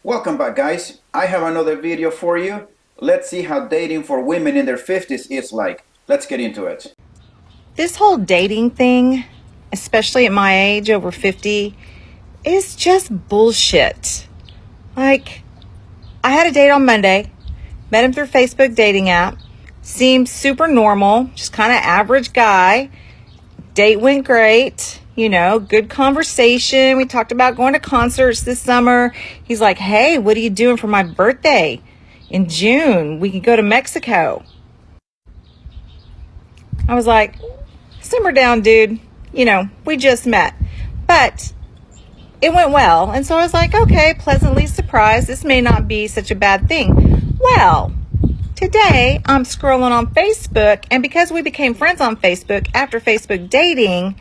Welcome back, guys. I have another video for you. Let's see how dating for women in their 50s is like. Let's get into it. This whole dating thing, especially at my age, over 50, is just bullshit. Like, I had a date on Monday, met him through Facebook dating app, seemed super normal, just kind of average guy. Date went great, good conversation. We talked about going to concerts this summer. He's like, hey, what are you doing for my birthday? In June, we can go to Mexico. I was like, simmer down, dude. We just met. But it went well. And so I was like, okay, pleasantly surprised. This may not be such a bad thing. Well, today I'm scrolling on Facebook, and because we became friends on Facebook after Facebook dating,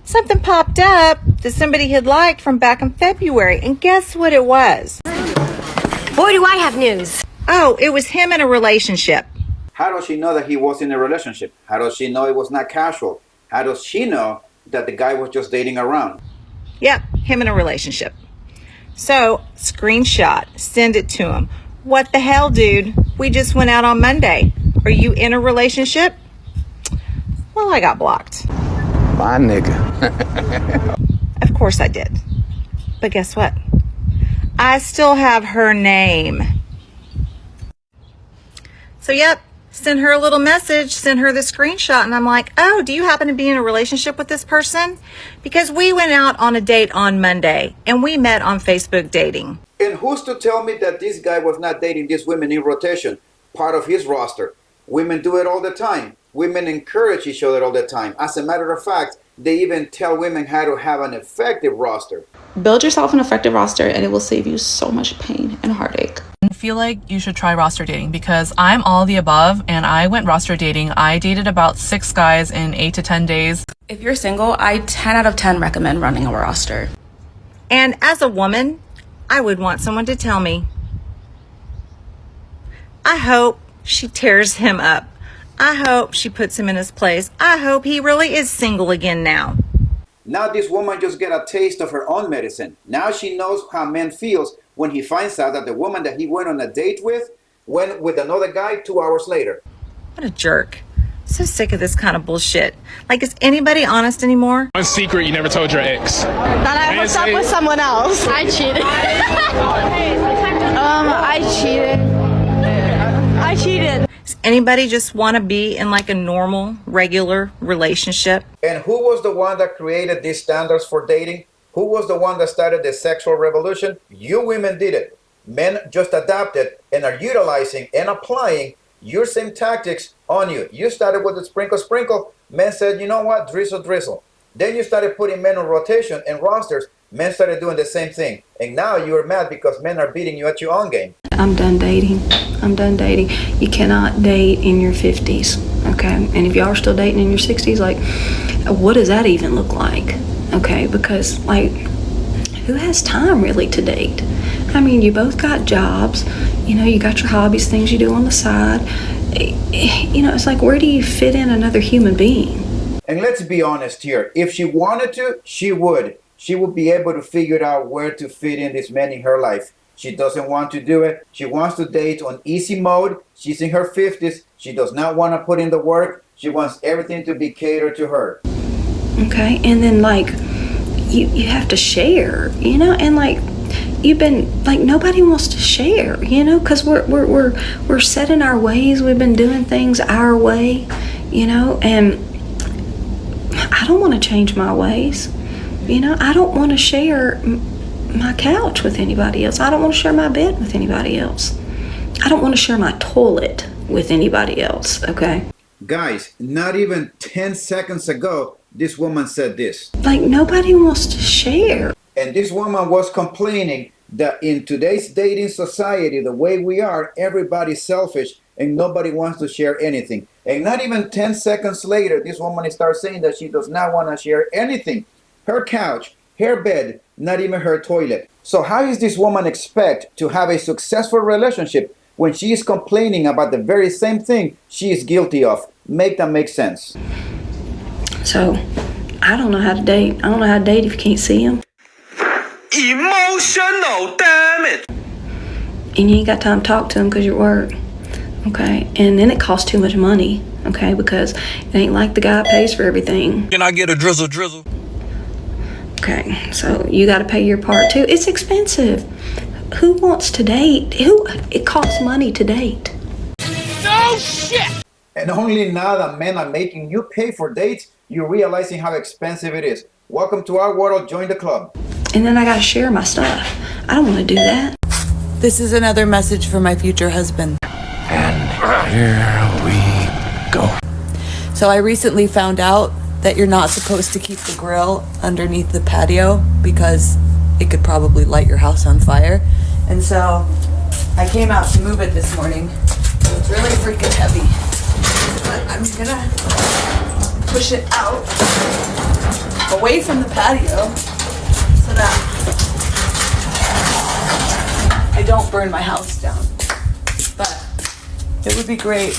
something popped up that somebody had liked from back in February. And guess what it was? Boy, do I have news. Oh, it was him in a relationship. How does she know that he was in a relationship? How does she know it was not casual? How does she know that the guy was just dating around? Yep, him in a relationship. So, screenshot, send it to him. What the hell, dude? We just went out on Monday. Are you in a relationship? Well, I got blocked. My nigga. Of course I did. But guess what? I still have her name. So, yep, sent her a little message, sent her the screenshot, and I'm like, oh, do you happen to be in a relationship with this person? Because we went out on a date on Monday, and we met on Facebook dating. And who's to tell me that this guy was not dating these women in rotation, part of his roster? Women do it all the time. Women encourage each other all the time. As a matter of fact, they even tell women how to have an effective roster. Build yourself an effective roster and it will save you so much pain and heartache. I feel like you should try roster dating because I'm all the above and I went roster dating. I dated about 6 guys in 8 to 10 days. If you're single, I 10 out of 10 recommend running a roster. And as a woman, I would want someone to tell me. I hope she tears him up. I hope she puts him in his place. I hope he really is single again now. Now this woman just get a taste of her own medicine. Now she knows how man feels when he finds out that the woman that he went on a date with went with another guy 2 hours later. What a jerk. So sick of this kind of bullshit. Like, is anybody honest anymore? One secret you never told your ex. That I hooked up with someone else. I cheated. I cheated. Does anybody just want to be in like a normal, regular relationship? And who was the one that created these standards for dating? Who was the one that started the sexual revolution? You women did it. Men just adapted and are utilizing and applying your same tactics on you. You started with the sprinkle, sprinkle. Men said, you know what? Drizzle, drizzle. Then you started putting men on rotation and rosters. Men started doing the same thing. And now you're mad because men are beating you at your own game. I'm done dating. I'm done dating. You cannot date in your 50s, okay? And if y'all are still dating in your 60s, like, what does that even look like? Okay, because, like, who has time really to date? I mean, you both got jobs, you got your hobbies, things you do on the side. It's like, where do you fit in another human being? And let's be honest here. If she wanted to, she would. She would be able to figure out where to fit in this man in her life. She doesn't want to do it. She wants to date on easy mode. She's in her 50s. She does not want to put in the work. She wants everything to be catered to her. Okay, and then like you have to share, and like you've been like nobody wants to share, because we're set in our ways. We've been doing things our way, and I don't want to change my ways. I don't want to share my couch with anybody else. I don't want to share my bed with anybody else. I don't want to share my toilet with anybody else, okay? Guys, not even 10 seconds ago, this woman said this. Like, nobody wants to share. And this woman was complaining that in today's dating society, the way we are, everybody's selfish and nobody wants to share anything. And not even 10 seconds later, this woman starts saying that she does not want to share anything. Her couch, her bed, not even her toilet. So how is this woman expect to have a successful relationship when she is complaining about the very same thing she is guilty of? Make that make sense. So, I don't know how to date. I don't know how to date if you can't see them. Emotional damage. it. And you ain't got time to talk to them because you're at work. Okay, and then it costs too much money. Okay, because it ain't like the guy pays for everything. Can I get a drizzle? Okay, so you got to pay your part too. It's expensive. Who wants to date? It costs money to date. No shit! And only now that men are making you pay for dates, you're realizing how expensive it is. Welcome to our world. Join the club. And then I got to share my stuff. I don't want to do that. This is another message for my future husband. And here we go. So I recently found out that you're not supposed to keep the grill underneath the patio because it could probably light your house on fire. And so I came out to move it this morning. It's really freaking heavy. But I'm gonna push it out away from the patio so that I don't burn my house down. But it would be great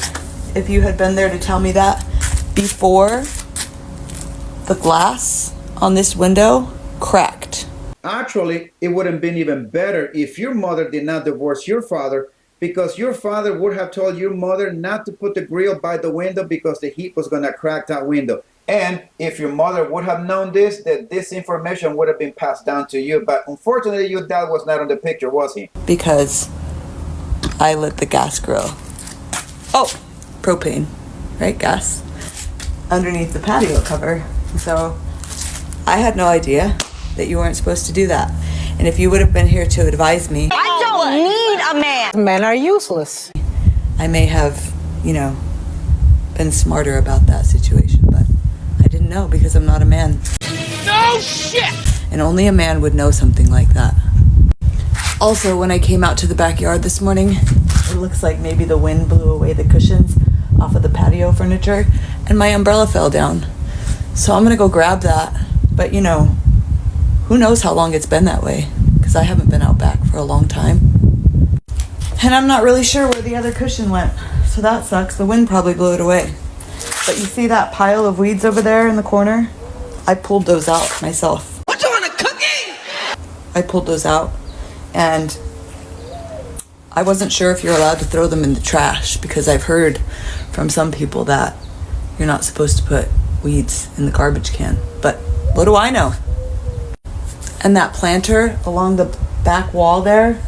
if you had been there to tell me that before the glass on this window cracked. Actually, it would have been even better if your mother did not divorce your father, because your father would have told your mother not to put the grill by the window because the heat was going to crack that window. And if your mother would have known this, that this information would have been passed down to you. But unfortunately, your dad was not on the picture, was he? Because I lit the gas grill. Oh, propane, right? Gas. Underneath the patio cover. So I had no idea that you weren't supposed to do that. And if you would have been here to advise me, I don't need a man. Men are useless. I may have, been smarter about that situation, but I didn't know because I'm not a man. No shit! And only a man would know something like that. Also, when I came out to the backyard this morning, it looks like maybe the wind blew away the cushions off of the patio furniture and my umbrella fell down. So I'm gonna go grab that. But who knows how long it's been that way, because I haven't been out back for a long time. And I'm not really sure where the other cushion went, so that sucks. The wind probably blew it away. But you see that pile of weeds over there in the corner? I pulled those out myself. What, you want a cookie? I pulled those out, and I wasn't sure if you're allowed to throw them in the trash, because I've heard from some people that you're not supposed to put weeds in the garbage can. But what do I know? And that planter along the back wall there,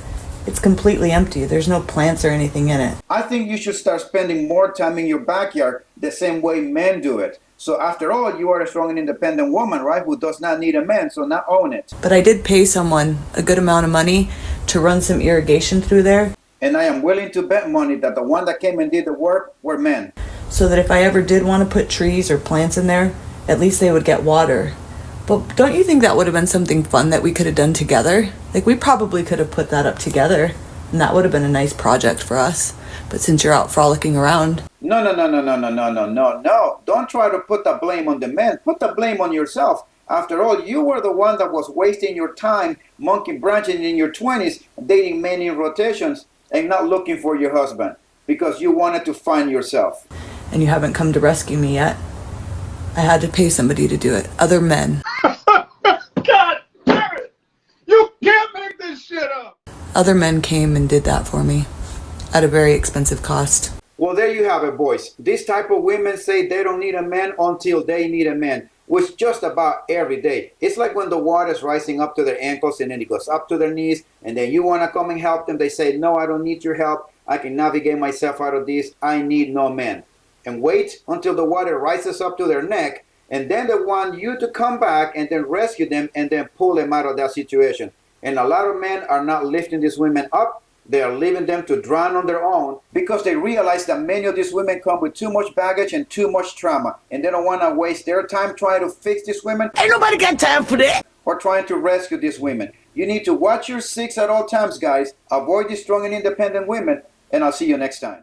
it's completely empty. There's no plants or anything in it. I think you should start spending more time in your backyard the same way men do it. So after all, you are a strong and independent woman, right? Who does not need a man, so now own it. But I did pay someone a good amount of money to run some irrigation through there. And I am willing to bet money that the one that came and did the work were men. So that if I ever did want to put trees or plants in there, at least they would get water. But don't you think that would have been something fun that we could have done together? Like, we probably could have put that up together, and that would have been a nice project for us. But since you're out frolicking around... No. Don't try to put the blame on the men. Put the blame on yourself. After all, you were the one that was wasting your time monkey branching in your 20s, dating men in rotations, and not looking for your husband, because you wanted to find yourself. And you haven't come to rescue me yet. I had to pay somebody to do it. Other men. God damn it! You can't make this shit up! Other men came and did that for me at a very expensive cost. Well, there you have it, boys. This type of women say they don't need a man until they need a man, which just about every day. It's like when the water's rising up to their ankles and then it goes up to their knees, and then you want to come and help them. They say, no, I don't need your help. I can navigate myself out of this. I need no man. And wait until the water rises up to their neck, and then they want you to come back and then rescue them and then pull them out of that situation. And a lot of men are not lifting these women up. They are leaving them to drown on their own because they realize that many of these women come with too much baggage and too much trauma, and they don't want to waste their time trying to fix these women. Ain't nobody got time for that. Or trying to rescue these women. You need to watch your six at all times, guys. Avoid these strong and independent women, and I'll see you next time.